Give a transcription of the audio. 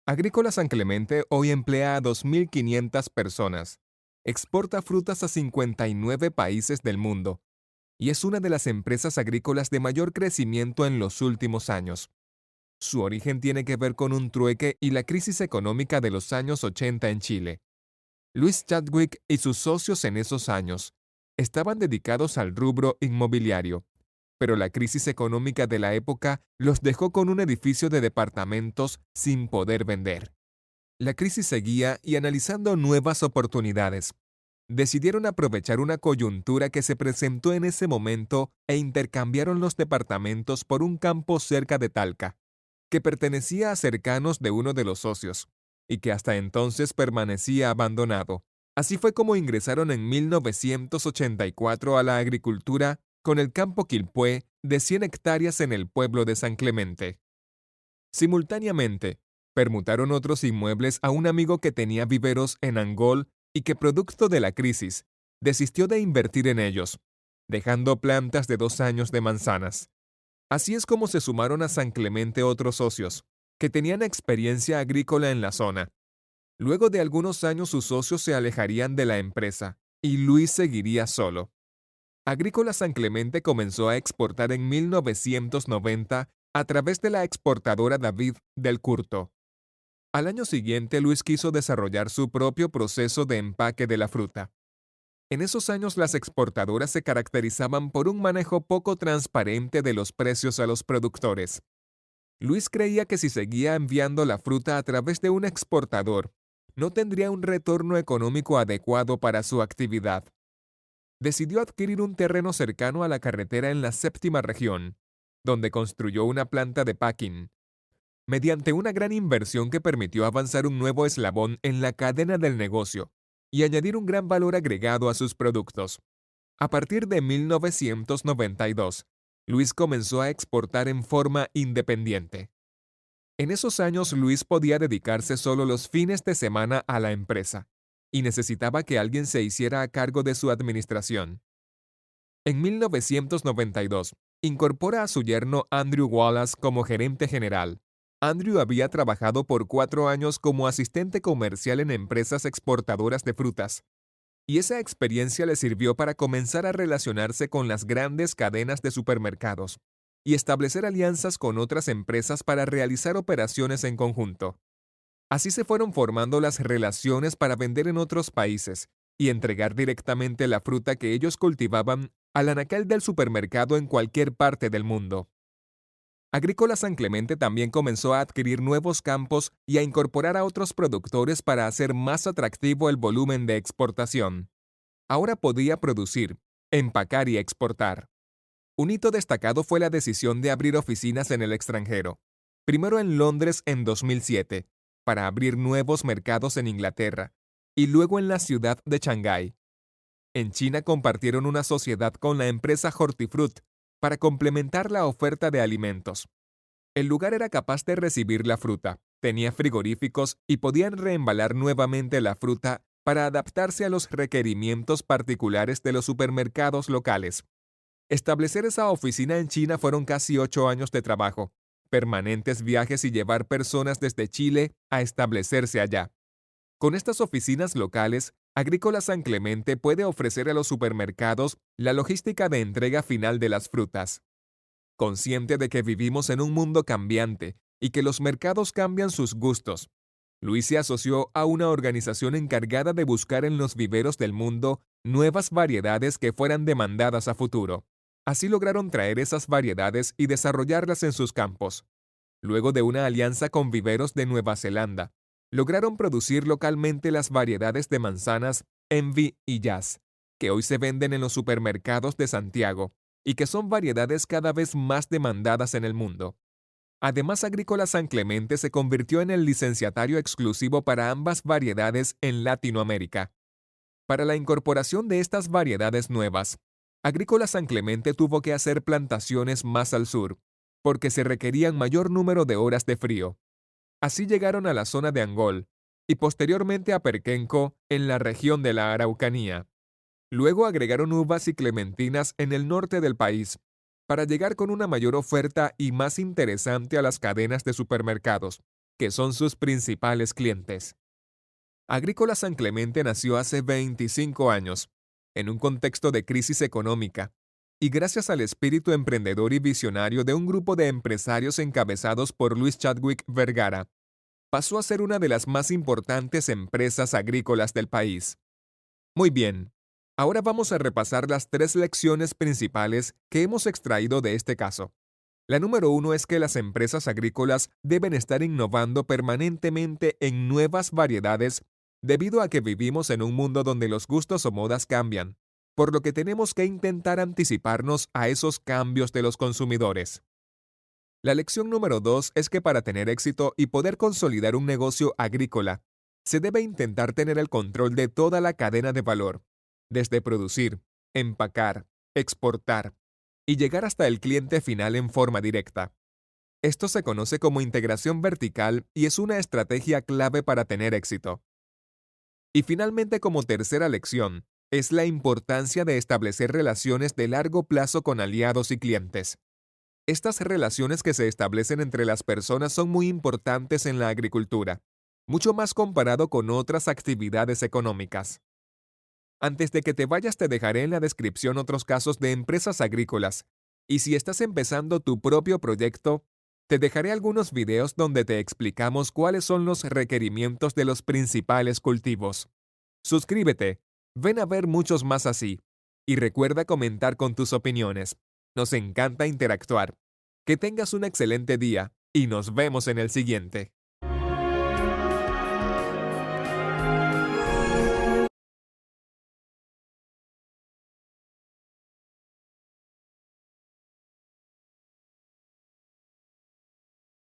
Agrícola San Clemente hoy emplea a 2.500 personas, exporta frutas a 59 países del mundo y es una de las empresas agrícolas de mayor crecimiento en los últimos años. Su origen tiene que ver con un trueque y la crisis económica de los años 80 en Chile. Luis Chadwick y sus socios en esos años estaban dedicados al rubro inmobiliario, pero la crisis económica de la época los dejó con un edificio de departamentos sin poder vender. La crisis seguía y analizando nuevas oportunidades, decidieron aprovechar una coyuntura que se presentó en ese momento e intercambiaron los departamentos por un campo cerca de Talca, que pertenecía a cercanos de uno de los socios, y que hasta entonces permanecía abandonado. Así fue como ingresaron en 1984 a la agricultura con el campo Quilpué de 100 hectáreas en el pueblo de San Clemente. Simultáneamente, permutaron otros inmuebles a un amigo que tenía viveros en Angol y que, producto de la crisis, desistió de invertir en ellos, dejando plantas de 2 años de manzanas. Así es como se sumaron a San Clemente otros socios, que tenían experiencia agrícola en la zona. Luego de algunos años sus socios se alejarían de la empresa, y Luis seguiría solo. Agrícola San Clemente comenzó a exportar en 1990 a través de la exportadora David del Curto. Al año siguiente, Luis quiso desarrollar su propio proceso de empaque de la fruta. En esos años las exportadoras se caracterizaban por un manejo poco transparente de los precios a los productores. Luis creía que si seguía enviando la fruta a través de un exportador, no tendría un retorno económico adecuado para su actividad. Decidió adquirir un terreno cercano a la carretera en la séptima región, donde construyó una planta de packing, mediante una gran inversión que permitió avanzar un nuevo eslabón en la cadena del negocio y añadir un gran valor agregado a sus productos. A partir de 1992, Luis comenzó a exportar en forma independiente. En esos años, Luis podía dedicarse solo los fines de semana a la empresa y necesitaba que alguien se hiciera a cargo de su administración. En 1992, incorpora a su yerno Andrew Wallace como gerente general. Andrew había trabajado por 4 años como asistente comercial en empresas exportadoras de frutas, y esa experiencia le sirvió para comenzar a relacionarse con las grandes cadenas de supermercados y establecer alianzas con otras empresas para realizar operaciones en conjunto. Así se fueron formando las relaciones para vender en otros países y entregar directamente la fruta que ellos cultivaban al anaquel del supermercado en cualquier parte del mundo. Agrícola San Clemente también comenzó a adquirir nuevos campos y a incorporar a otros productores para hacer más atractivo el volumen de exportación. Ahora podía producir, empacar y exportar. Un hito destacado fue la decisión de abrir oficinas en el extranjero, primero en Londres en 2007, para abrir nuevos mercados en Inglaterra, y luego en la ciudad de Shanghái. En China compartieron una sociedad con la empresa Hortifruit para complementar la oferta de alimentos. El lugar era capaz de recibir la fruta, tenía frigoríficos y podían reembalar nuevamente la fruta para adaptarse a los requerimientos particulares de los supermercados locales. Establecer esa oficina en China fueron casi 8 años de trabajo, permanentes viajes y llevar personas desde Chile a establecerse allá. Con estas oficinas locales, Agrícola San Clemente puede ofrecer a los supermercados la logística de entrega final de las frutas. Consciente de que vivimos en un mundo cambiante y que los mercados cambian sus gustos, Luis se asoció a una organización encargada de buscar en los viveros del mundo nuevas variedades que fueran demandadas a futuro. Así lograron traer esas variedades y desarrollarlas en sus campos. Luego de una alianza con viveros de Nueva Zelanda, lograron producir localmente las variedades de manzanas Envy y Jazz, que hoy se venden en los supermercados de Santiago y que son variedades cada vez más demandadas en el mundo. Además, Agrícola San Clemente se convirtió en el licenciatario exclusivo para ambas variedades en Latinoamérica. Para la incorporación de estas variedades nuevas, Agrícola San Clemente tuvo que hacer plantaciones más al sur, porque se requerían mayor número de horas de frío. Así llegaron a la zona de Angol y posteriormente a Perquenco en la región de la Araucanía. Luego agregaron uvas y clementinas en el norte del país, para llegar con una mayor oferta y más interesante a las cadenas de supermercados. que son sus principales clientes. Agrícola San Clemente nació hace 25 años, en un contexto de crisis económica, y gracias al espíritu emprendedor y visionario de un grupo de empresarios encabezados por Luis Chadwick Vergara, pasó a ser una de las más importantes empresas agrícolas del país. Muy bien, ahora vamos a repasar las 3 lecciones principales que hemos extraído de este caso. La número 1 es que las empresas agrícolas deben estar innovando permanentemente en nuevas variedades debido a que vivimos en un mundo donde los gustos o modas cambian, por lo que tenemos que intentar anticiparnos a esos cambios de los consumidores. La lección número 2 es que para tener éxito y poder consolidar un negocio agrícola, se debe intentar tener el control de toda la cadena de valor, desde producir, empacar, exportar y llegar hasta el cliente final en forma directa. Esto se conoce como integración vertical y es una estrategia clave para tener éxito. Y finalmente, como tercera lección, es la importancia de establecer relaciones de largo plazo con aliados y clientes. Estas relaciones que se establecen entre las personas son muy importantes en la agricultura, mucho más comparado con otras actividades económicas. Antes de que te vayas, te dejaré en la descripción otros casos de empresas agrícolas, y si estás empezando tu propio proyecto, te dejaré algunos videos donde te explicamos cuáles son los requerimientos de los principales cultivos. Suscríbete, ven a ver muchos más así, y recuerda comentar con tus opiniones. Nos encanta interactuar. Que tengas un excelente día y nos vemos en el siguiente.